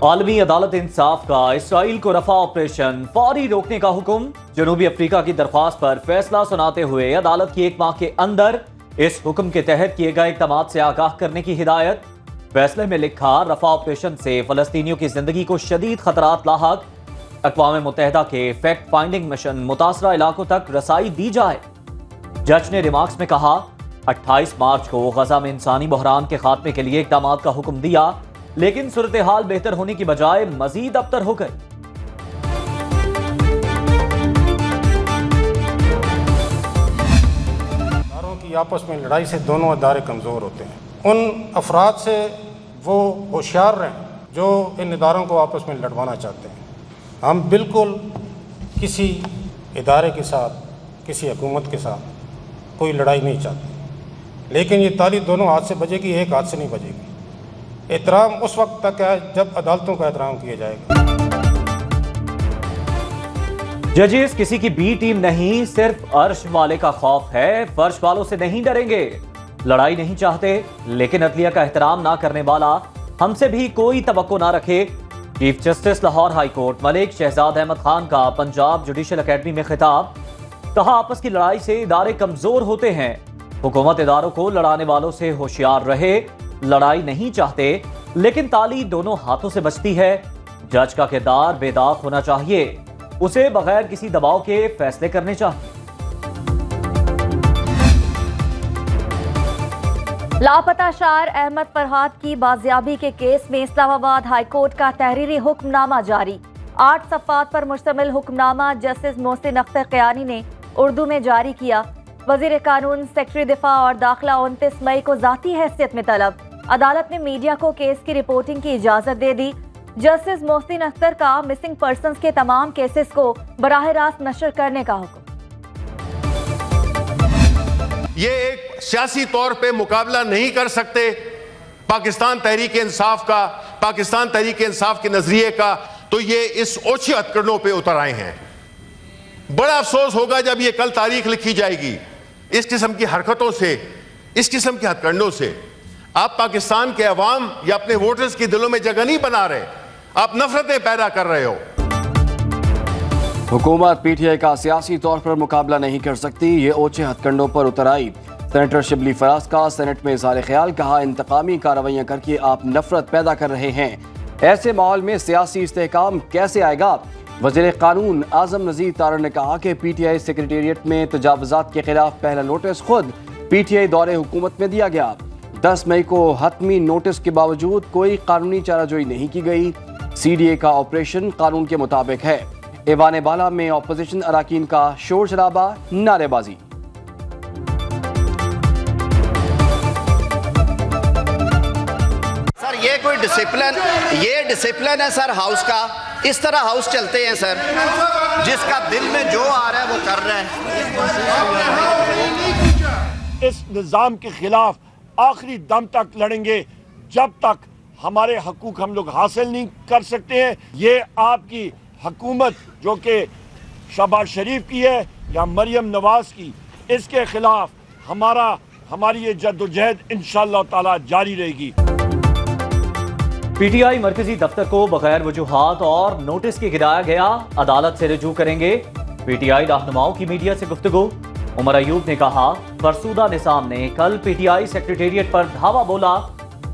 आलमी अदालत इंसाफ का इसराइल को रफा ऑपरेशन फौरी रोकने का हुक्म। जनूबी अफ्रीका की दरख्वास्त पर फैसला सुनाते हुए अदालत की 1 माह के अंदर इस हुक्म के तहत किए गए इक़दाम से आगाह करने की हिदायत। फैसले में लिखा, रफा ऑपरेशन से फलस्तीनियों की जिंदगी को शदीद खतरात लाहक। अक़वाम मुत्तहिदा के फैक्ट फाइंडिंग मिशन मुतासरा इलाकों तक रसाई दी जाए। जज ने रिमार्क्स में कहा, 28 मार्च को गजा में इंसानी बहरान के खात्मे के लिए इक़दाम का हुक्म दिया, लेकिन सूरत हाल बेहतर होने की बजाय मजीद अबतर हो गई। अदारों की आपस में लड़ाई से दोनों अदारे कमज़ोर होते हैं। उन अफराद से वो होशियार रहें जो इन इदारों को आपस में लड़वाना चाहते हैं। हम बिल्कुल किसी इदारे के साथ, किसी हुकूमत के साथ कोई लड़ाई नहीं चाहते, लेकिन ये ताली दोनों हाथ से बजेगी, एक हाथ से नहीं बजेगी। एहतराम उस वक्त तक है जब अदालतों का एहतराम किया जाएगा। जजेस किसी की बी टीम नहीं, सिर्फ अर्श वाले का खौफ है। फर्श वालों से नहीं डरेंगे। लड़ाई नहीं चाहते, लेकिन अदलिया का एहतराम ना करने वाला हमसे भी कोई तवक्को ना रखे। Chief justice Lahore high court Malik Shahzad Ahmad Khan का पंजाब जुडिशल अकेडमी में खिताब। कहा, आपस की लड़ाई से इदारे कमजोर होते हैं। हुकूमत इदारों को लड़ाने वालों से होशियार रहे। लड़ाई नहीं चाहते, लेकिन ताली दोनों हाथों से बचती है। जज का किरदार बेदाग होना चाहिए। उसे बगैर किसी दबाव के फैसले करने चाहिए। लापता शायर अहमद फरहाद की बाजियाबी के केस में इस्लामाबाद हाई कोर्ट का तहरीरी हुक्मनामा जारी। 8 सफ़ात पर मुश्तमिल हुक्मनामा जस्टिस मोहसिन अख्तर क़यानी ने उर्दू में जारी किया। वज़ीर कानून, सेक्रेटरी दिफा और दाखिला 29 मई को ज़ाती हैसियत में तलब। अदालत ने मीडिया को केस की रिपोर्टिंग की इजाज़त दे दी। जस्टिस मोहसिन अख्तर का मिसिंग पर्सन्स के तमाम केसेस को बराह रास्त नशर करने का हुक्म। ये एक सियासी तौर पे मुकाबला नहीं कर सकते पाकिस्तान तहरीक इंसाफ का, पाकिस्तान तहरीक इंसाफ के नजरिए का, तो ये इस ओछे हथकंडों पे उतर आए हैं। बड़ा अफसोस होगा जब ये कल तारीख लिखी जाएगी। इस किस्म की हरकतों से, इस किस्म के हथकंडों से आप पाकिस्तान के अवाम या अपने वोटर्स के दिलों में जगह नहीं बना रहे, आप नफरतें पैदा कर रहे हो। हुकूमत पीटीआई का सियासी तौर पर मुकाबला नहीं कर सकती, ये ओछे हथकंडों पर उतर आई। सेनेटर शिबली फराज का सेनेट में इज़हार ख्याल, कहा, इंतकामी कार्रवाइयाँ करके आप नफरत पैदा कर रहे हैं। ऐसे माहौल में सियासी इस्तेहकाम कैसे आएगा? वज़ीर कानून आज़म नज़ीर तारड़ ने कहा कि पीटीआई सेक्रेटेरिएट में तजावुज़ात के खिलाफ पहला नोटिस खुद पीटीआई दौरे हुकूमत में दिया गया। 10 मई को हतमी नोटिस के बावजूद कोई कानूनी चाराजोई नहीं की गई। CDA का ऑपरेशन कानून के मुताबिक है। ऐवान बाला में अपोजिशन अराकीन का शोर शराबा, नारेबाजी। सर ये कोई डिसिप्लिन है सर हाउस का? इस तरह हाउस चलते हैं सर? जिसका दिल में जो आ रहा है वो कर रहा है। इस निज़ाम के खिलाफ आखिरी दम तक लड़ेंगे जब तक हमारे हकूक हम लोग हासिल नहीं कर सकते हैं। ये आपकी हुकूमत जो कि शहबाज शरीफ की है या मरियम नवाज की, इसके खिलाफ हमारी ये जद्दोजहद इंशाअल्लाह ताला जारी रहेगी। पीटीआई मरकजी दफ्तर को बगैर वजूहात और नोटिस के गिराया गया, अदालत से रजू करेंगे। पीटीआई रहनुमाओं की मीडिया से गुफ्तगू। उमर अयूब ने कहा, फरसूदा निज़ाम ने कल पीटीआई सेक्रेटेरिएट पर धावा बोला।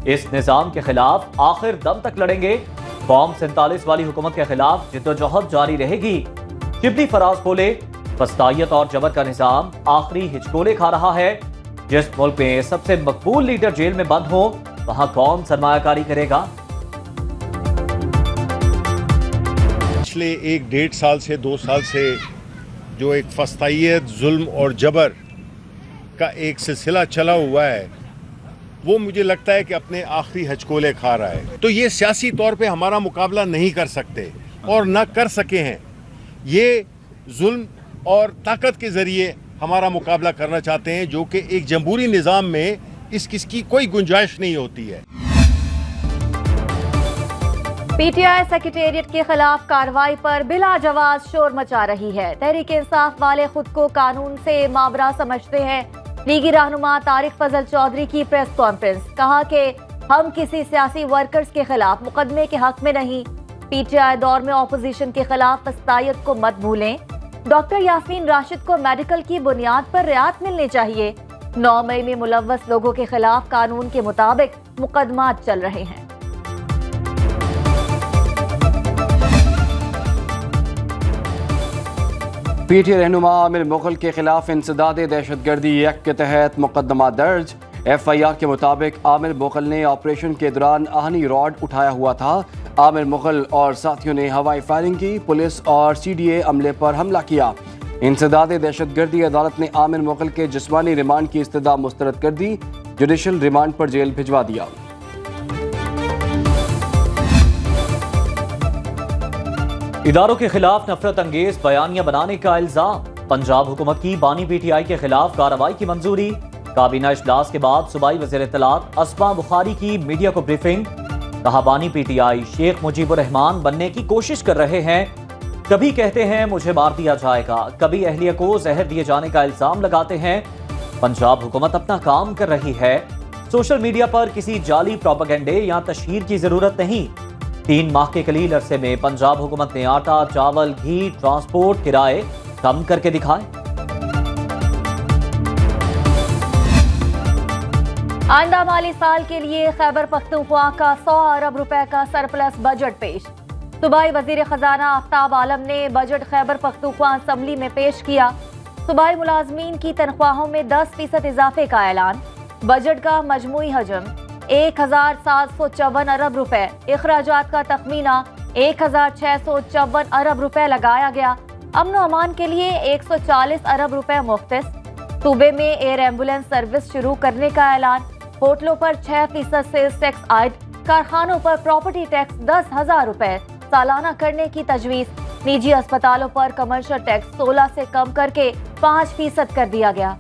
इस निज़ाम के खिलाफ आखिर दम तक लड़ेंगे। फॉर्म 47 वाली हुकूमत के खिलाफ जिद्दोजहद जारी रहेगी। शिबली फराज बोले, फस्तायत और जबर का निज़ाम आखिरी हिचकोले खा रहा है। जिस मुल्क में सबसे मकबूल लीडर जेल में बंद हो, वहां कौन सरमायाकारी करेगा? पिछले 1-1.5 साल से 2 साल से जो एक फस्तायत, जुल्म और जबर का एक सिलसिला चला हुआ है, वो मुझे लगता है कि अपने आखिरी हचकोले खा रहा है। तो ये सियासी तौर पे हमारा मुकाबला नहीं कर सकते और ना कर सके हैं। ये जुल्म और ताकत के ज़रिए हमारा मुकाबला करना चाहते हैं, जो कि एक जमहूरी निज़ाम में इसकी कोई गुंजाइश नहीं होती है। पीटीआई सेक्रेटेरिएट के खिलाफ कार्रवाई पर बिला जवाब शोर मचा रही है। तहरीक इंसाफ वाले खुद को कानून से मावरा समझते हैं। लीगी रहनुमा तारिक फजल चौधरी की प्रेस कॉन्फ्रेंस, कहा कि हम किसी सियासी वर्कर्स के खिलाफ मुकदमे के हक में नहीं। पीटीआई दौर में ऑपोजिशन के खिलाफ फस्तायत को मत भूलें। डॉक्टर यास्मीन राशिद को मेडिकल की बुनियाद पर रियायत मिलनी चाहिए। 9 मई में मुलव्वस लोगों के खिलाफ कानून के मुताबिक मुकदमात चल रहे हैं। पीटीआई रहनुमा आमिर मुगल के खिलाफ इंसदाद दहशतगर्दी एक्ट के तहत मुकदमा दर्ज। FIR के मुताबिक आमिर मुगल ने ऑपरेशन के दौरान आहनी रॉड उठाया हुआ था। आमिर मुगल और साथियों ने हवाई फायरिंग की, पुलिस और CDA अमले पर हमला किया। इंसदाद दहशतगर्दी अदालत ने आमिर मुगल के जिस्मानी रिमांड की इस्तदा मुस्तरद कर दी, जुडिशल रिमांड पर जेल भिजवा दिया। इदारों के खिलाफ नफरत अंगेज बयानियां बनाने का इल्जाम। पंजाब हुकूमत की बानी PTI के खिलाफ कार्रवाई की मंजूरी। काबीना इजलास के बाद सूबाई वज़ीर इत्तलात अस्मा बुखारी की मीडिया को ब्रीफिंग। कहा बानी PTI शेख मुजीबुर रहमान बनने की कोशिश कर रहे हैं। कभी कहते हैं मुझे मार दिया जाएगा, कभी अहलिया को जहर दिए जाने का इल्जाम लगाते हैं। पंजाब हुकूमत अपना काम कर रही है। सोशल मीडिया पर किसी जाली प्रोपेगेंडे या तशहीर की जरूरत नहीं। 3 माह के कलील अरसे में पंजाब हुकूमत ने आटा, चावल, घी, ट्रांसपोर्ट किराए कम करके दिखाए। आइंदा माली साल के लिए खैबर पख्तूनख्वा का 100 अरब रुपए का सरप्लस बजट पेश। सूबाई वजीर खजाना आफ्ताब आलम ने बजट खैबर पख्तूनख्वा असम्बली में पेश किया। सूबाई मुलाजमीन की तनख्वाहों में 10% इजाफे का ऐलान। बजट का मजमूई हजम 1754 अरब रुपए। इखराजात का तखमीना 1654 अरब रुपए लगाया गया। अमन व अमान के लिए 140 अरब रुपए मुख्तस। सूबे में एयर एम्बुलेंस सर्विस शुरू करने का ऐलान। होटलों पर 6% सेल्स टैक्स आयद। कारखानों पर प्रॉपर्टी टैक्स 10,000 रुपए सालाना करने की तजवीज। निजी अस्पतालों पर कमर्शियल टैक्स 16 से कम करके 5% कर दिया गया।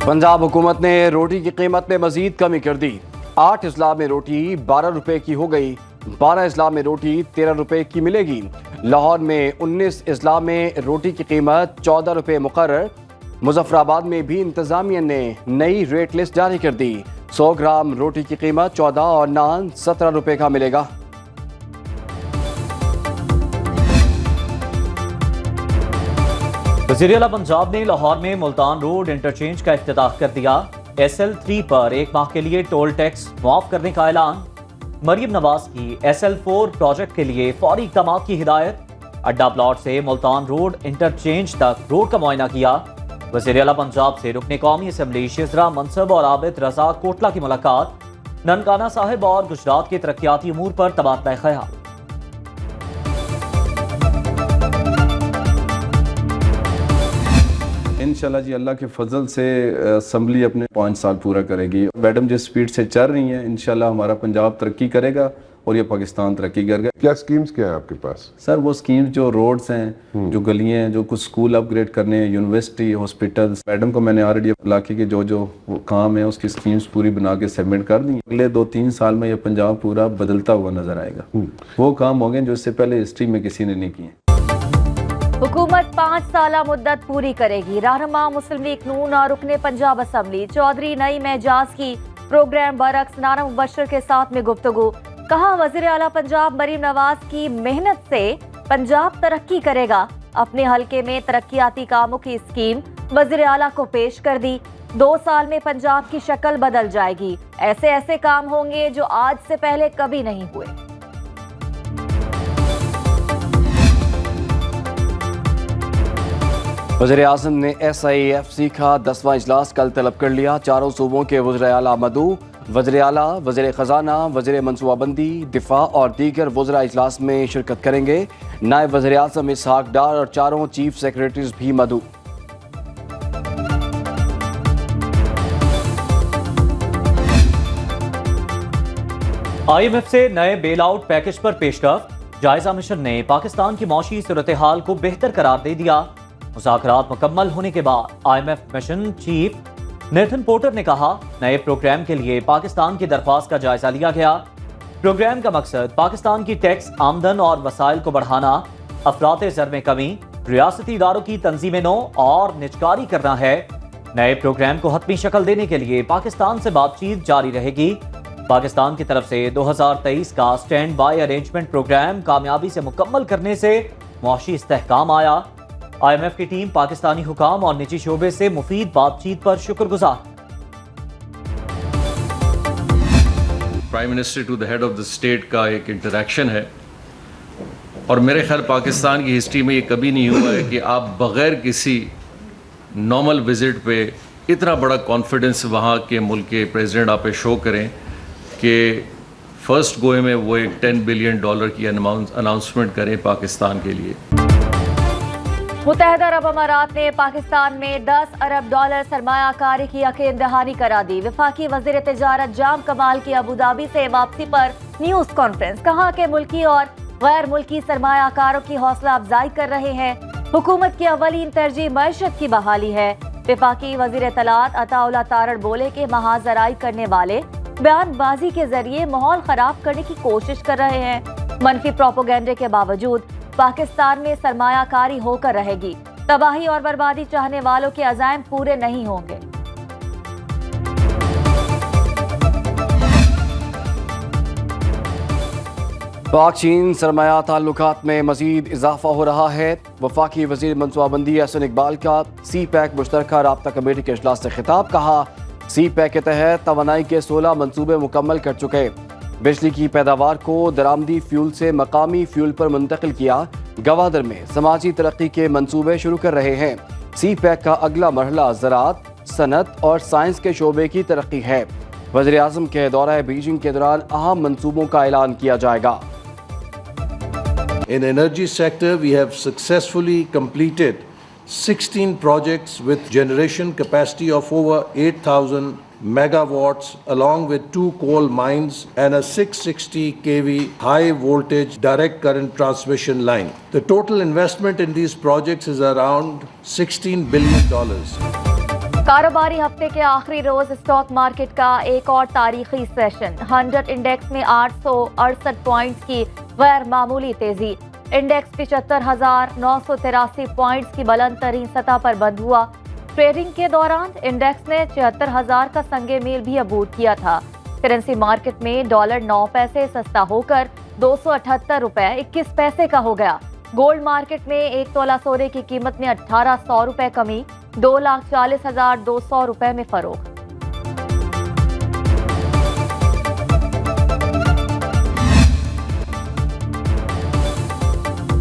पंजाब हुकूमत ने रोटी की कीमत में मजीद कमी कर दी। 8 अजला में रोटी 12 रुपए की हो गई। 12 अजला में रोटी 13 रुपए की मिलेगी। लाहौर में 19 अजला में रोटी की कीमत 14 रुपए मुकर्रर। मुजफ्फराबाद में भी इंतजामिया ने नई रेट लिस्ट जारी कर दी। 100 ग्राम रोटी की कीमत 14 और नान 17 रुपए का मिलेगा। वज़ीर आला पंजाब ने लाहौर में मुल्तान रोड इंटरचेंज का इफ्तिताह कर दिया। SL3 पर 1 माह के लिए टोल टैक्स मुआफ करने का ऐलान। मरियम नवाज की SL4 प्रोजेक्ट के लिए फौरी इक़दामात की हिदायत। अड्डा प्लॉट से मुल्तान रोड इंटरचेंज तक रोड का मुआयना किया। वज़ीर आला पंजाब से रुकने कौमी असम्बली शिजरा मनसब और आबिद रजा कोटला की मुलाकात। ननकाना साहिब और गुजरात के तरक्याती अमूर पर तबादला ख्याल। इंशाल्लाह जी अल्लाह के फजल से असम्बली अपने 5 साल पूरा करेगी। मैडम जिस स्पीड से चल रही हैं इंशाल्लाह हमारा पंजाब तरक्की करेगा और ये पाकिस्तान तरक्की करेगा। क्या स्कीम्स क्या है आपके पास? सर वो स्कीम्स जो रोड्स हैं, जो गलियां हैं, जो कुछ स्कूल अपग्रेड करने हैं, यूनिवर्सिटी, हॉस्पिटल्स। मैडम को मैंने ऑलरेडी इलाके के जो वो काम है उसकी स्कीम्स पूरी बना के सबमिट कर दी। अगले 2-3 साल में ये पंजाब पूरा बदलता हुआ नजर आएगा। वो काम होंगे जो इससे पहले हिस्ट्री में किसी ने नहीं किए। हुकूमत 5 साल मुद्दत पूरी करेगी। रहनुमा मुस्लिम लीग नून और रुकने पंजाब असम्बली चौधरी नईम एजाज की प्रोग्राम बरक्स नाना मुबशर के साथ में गुफ्तगू। कहा वज़ीर आला पंजाब मरीम नवाज की मेहनत से पंजाब तरक्की करेगा। अपने हलके में तरक्याती कामों की स्कीम वज़ीर आला को पेश कर दी। 2 साल में पंजाब की शक्ल बदल जाएगी। ऐसे ऐसे काम होंगे जो आज से पहले कभी नहीं हुए। वज़ीर आज़म ने SIFC का 10वां इजलास कल तलब कर लिया। 4 सूबों के वज़ीर आला मदू, वज़ीर आला, वज़ीर ख़जाना, वज़ीर मनसूबाबंदी, दिफा और दीगर वज़रा इजलास में शिरकत करेंगे। नायब वज़ीर आज़म इसहाक डार और 4 चीफ सेक्रेटरीज भी मदू। IMF से नए बेल आउट पैकेज पर पेशकश। जायजा मिशन ने पाकिस्तान की मौशी सूरत हाल को बेहतर करार दे दिया। मुज़ाकरात मुकम्मल होने के बाद IMF mission chief Nathan porter ने कहा नए प्रोग्राम के लिए पाकिस्तान की दरख्वास्त का जायजा लिया गया। प्रोग्राम का मकसद पाकिस्तान की टैक्स आमदन और वसाइल को बढ़ाना, अफरात ज़र में कमी, रियासती इदारों की तंजीम नौ और निजकारी करना है। नए प्रोग्राम को हतमी शक्ल देने के लिए पाकिस्तान से बातचीत जारी रहेगी। पाकिस्तान की तरफ से 2023 का स्टैंड बाय अरेंजमेंट प्रोग्राम कामयाबी से मुकम्मल करने से मुआशी इस्तेहकाम आया। IMF की टीम पाकिस्तानी हुकाम और निजी शोबे से मुफीद बातचीत पर शुक्रगुजार। Prime minister to the head of the state का एक इंटरेक्शन है और मेरे ख्याल पाकिस्तान की हिस्ट्री में ये कभी नहीं हुआ है कि आप बग़ैर किसी नॉर्मल विज़िट पे इतना बड़ा कॉन्फिडेंस वहाँ के मुल्क के प्रेसिडेंट आप पे शो करें कि फर्स्ट गोए में वो एक $10 बिलियन की अनाउंसमेंट करें पाकिस्तान के लिए। मुत्तहदा अरब अमारात ने पाकिस्तान में $10 अरब सरमायाकारी की यकीन दहानी करा दी। वफाकी वज़ीर तिजारत जाम कमाल की अबू धाबी से वापसी पर न्यूज़ कॉन्फ्रेंस। कहा कि मुल्की और गैर मुल्की सरमायाकारों की हौसला अफजाई कर रहे हैं। हुकूमत की अवलीन तरजीह मईशत की बहाली है। वफाकी वज़ीर इत्तलात अताउल्लाह तारड़ बोले कि महाजराई करने वाले बयानबाजी के जरिए माहौल खराब करने की कोशिश कर रहे हैं। मनफी प्रोपोगेंडे के बावजूद पाकिस्तान में सरमायाकारी होकर रहेगी। तबाही और बर्बादी चाहने वालों के अज़ाइम पूरे नहीं होंगे। पाक चीन सरमाया ताल्लुकात में मजीद इजाफा हो रहा है। वफाकी वज़ीर मनसूबाबंदी एहसन इकबाल का CPEC मुश्तरका राब्ता कमेटी के इजलास से खिताब। कहा CPEC के तहत तवानाई के 16 मनसूबे मुकम्मल कर चुके। बिजली की पैदावार को दरामदी फ्यूल से मकामी फ्यूल पर मुंतकिल किया। गवादर में समाजी तरक्की के मंसूबे शुरू कर रहे हैं। CPEC का अगला मरहला ज़राअत, सनत और साइंस के शोबे की तरक्की है। वज़ीर आज़म के दौरा बीजिंग के दौरान अहम मंसूबों का ऐलान किया जाएगा। In energy sector, we have successfully completed 16 projects with generation capacity of over 8,000 megawatts, along with 2 coal mines and a 660 kV high voltage direct current transmission line. The total investment in these projects is around $16 billion. कारोबारी हफ्ते के आखिरी रोज stock market का एक और तारीखी session. 100 index में 868 points की गैर मामूली तेजी। इंडेक्स 75,983 पॉइंट्स की बुलंद तरीन सतह पर बंद हुआ। ट्रेडिंग के दौरान इंडेक्स ने 76,000 का संगे मील भी अबूर किया था। करेंसी मार्केट में डॉलर 9 पैसे सस्ता होकर $278.21 का हो गया। गोल्ड मार्केट में 1 तोला सोने की कीमत में 1,800 रुपए कमी, $2,40,200 में फरोख्त।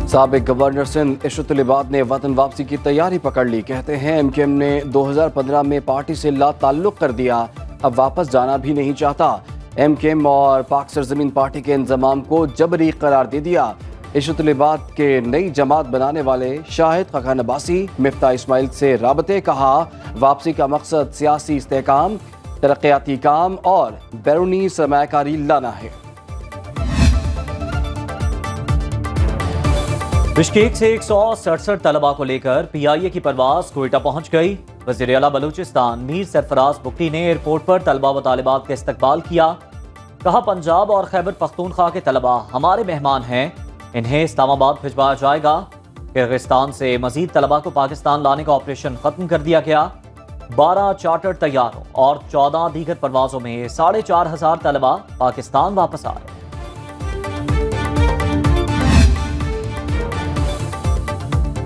साबिक गवर्नर सिंध इशरतुल इबाद ने वतन वापसी की तैयारी पकड़ ली। कहते हैं MKM ने 2015 में पार्टी से ला ताल्लुक कर दिया, अब वापस जाना भी नहीं चाहता। MKM और पाक सरजमीन पार्टी के इंतजाम को जबरी करार दे दिया। इशरतुल इबाद के नई जमात बनाने वाले शाहिद खखान अब्बासी, मिफ्ता इस्माइल से राबते। कहा वापसी का मकसद सियासी इस्तेहकाम, तरक्याती काम और बैरूनी सरमायाकारी लाना है। बिश्केक से 167 तलबा को लेकर PIA की परवाज कोयटा पहुंच गई। वज़ीर आला बलूचिस्तान मीर सरफराज बुगटी ने एयरपोर्ट पर तलबा व तालिबात का इस्तकबाल किया। कहा पंजाब और खैबर पख्तूनख्वा के तलबा हमारे मेहमान हैं, इन्हें इस्लामाबाद भिजवाया जाएगा। किर्गिस्तान से मजीद तलबा को पाकिस्तान लाने का ऑपरेशन खत्म कर दिया गया। 12 चार्टर्ड तैयारों और 14 दीगर परवाजों में 4,500 तलबा पाकिस्तान वापस आए।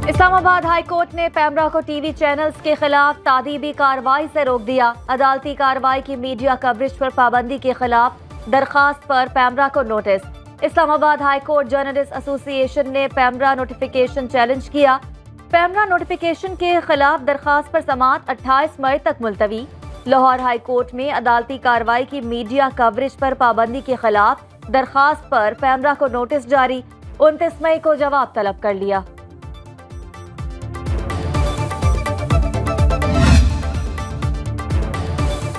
इस्लामाबाद हाई कोर्ट ने पैमरा को TV चैनल्स के खिलाफ तादीबी कार्रवाई से रोक दिया। अदालती कार्रवाई की मीडिया कवरेज पर पाबंदी के खिलाफ दरखास्त पर पैमरा को notice. Islamabad high court journalist association ने पैमरा नोटिफिकेशन चैलेंज किया। पैमरा नोटिफिकेशन के खिलाफ दरखास्त पर समाअत 28 मई तक मुलतवी। लाहौर हाई कोर्ट में अदालती कार्रवाई की मीडिया कवरेज पर पाबंदी के खिलाफ दरखास्त पर पैमरा को नोटिस जारी। 29 मई को जवाब तलब कर लिया।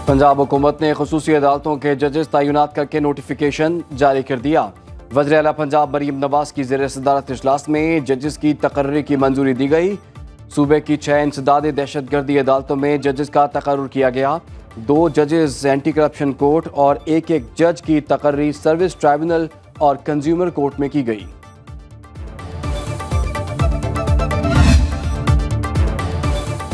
पंजाब हुकूमत ने खुसूसी अदालतों के जजेस तैनात करके नोटिफिकेशन जारी कर दिया। वज़ीर आला पंजाब मरीम नवाज की ज़ेर सदारत इजलास में जजेस की तकर्री की मंजूरी दी गई। सूबे की 6 इंसदादी दहशतगर्दी अदालतों में जजेस का तकर्रुर किया गया। 2 जजेस एंटी करप्शन कोर्ट और एक जज की तकर्री सर्विस ट्राइब्यूनल और कंज्यूमर कोर्ट में की गई।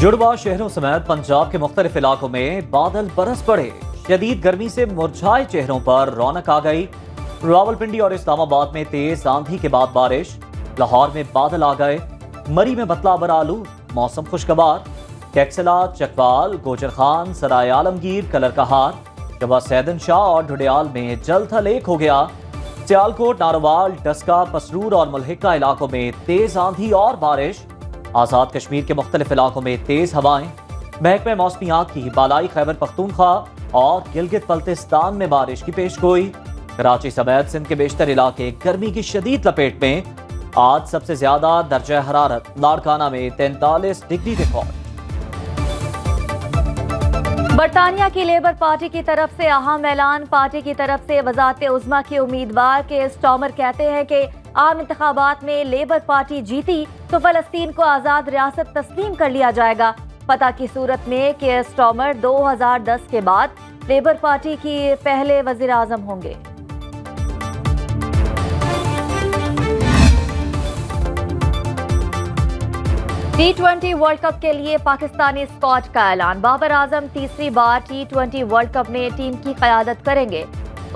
जुड़वा शहरों समेत पंजाब के मुख्तलिफ इलाकों में बादल बरस पड़े। शदीद गर्मी से मुरझाए चेहरों पर रौनक आ गई। रावलपिंडी और इस्लामाबाद में तेज आंधी के बाद बारिश, लाहौर में बादल आ गए, मरी में बतला बरालू, मौसम खुशगवार। कैक्सला, चकवाल, गोजर खान, सराय आलमगीर, कलर कहार, जवा सैदन शाह और ढुडियाल में जल थल एक हो गया। सियालकोट, नारोवाल, डस्का, पसरूर और मुल्हिका इलाकों में तेज आंधी और बारिश। आजाद कश्मीर के मुख्तलिफ इलाकों में तेज हवाएं। महकमे मौसमियात की बालाई खैबर पख्तूनख्वा और गिलगित बल्तिस्तान में बारिश की पेशगोई। कराची समेत सिंध के बेशतर इलाके गर्मी की शदीद लपेट में। आज सबसे ज्यादा दर्जा हरारत लाड़काना में 43 डिग्री रिकॉर्ड। बरतानिया की लेबर पार्टी की तरफ से अहम ऐलान। पार्टी की तरफ से वज़ारत उज़्मा के उम्मीदवार के स्टॉमर कहते हैं कि आम इंतखाबात में लेबर पार्टी जीती तो फलस्तीन को आज़ाद रियासत तस्लीम कर लिया जाएगा। पता की सूरत में के स्टॉमर 2010 के बाद लेबर पार्टी की पहले वज़ीर आज़म होंगे। T20 वर्ल्ड कप के लिए पाकिस्तानी स्क्वाड का ऐलान। बाबर आजम तीसरी बार T20 वर्ल्ड कप में टीम की क़यादत करेंगे।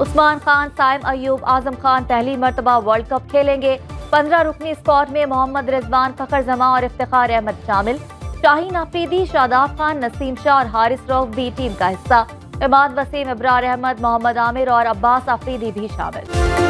उस्मान खान, साइम अयूब, आजम खान पहली मरतबा वर्ल्ड कप खेलेंगे। 15 रुकनी स्क्वाड में मोहम्मद रिजवान, फखर जमा और इफ्तिखार अहमद शामिल। शाहीन आफरीदी, शादाब खान, नसीम शाह और हारिस रऊफ भी टीम का हिस्सा। इमाद वसीम, इब्रार अहमद, मोहम्मद आमिर और अब्बास आफरीदी भी शामिल।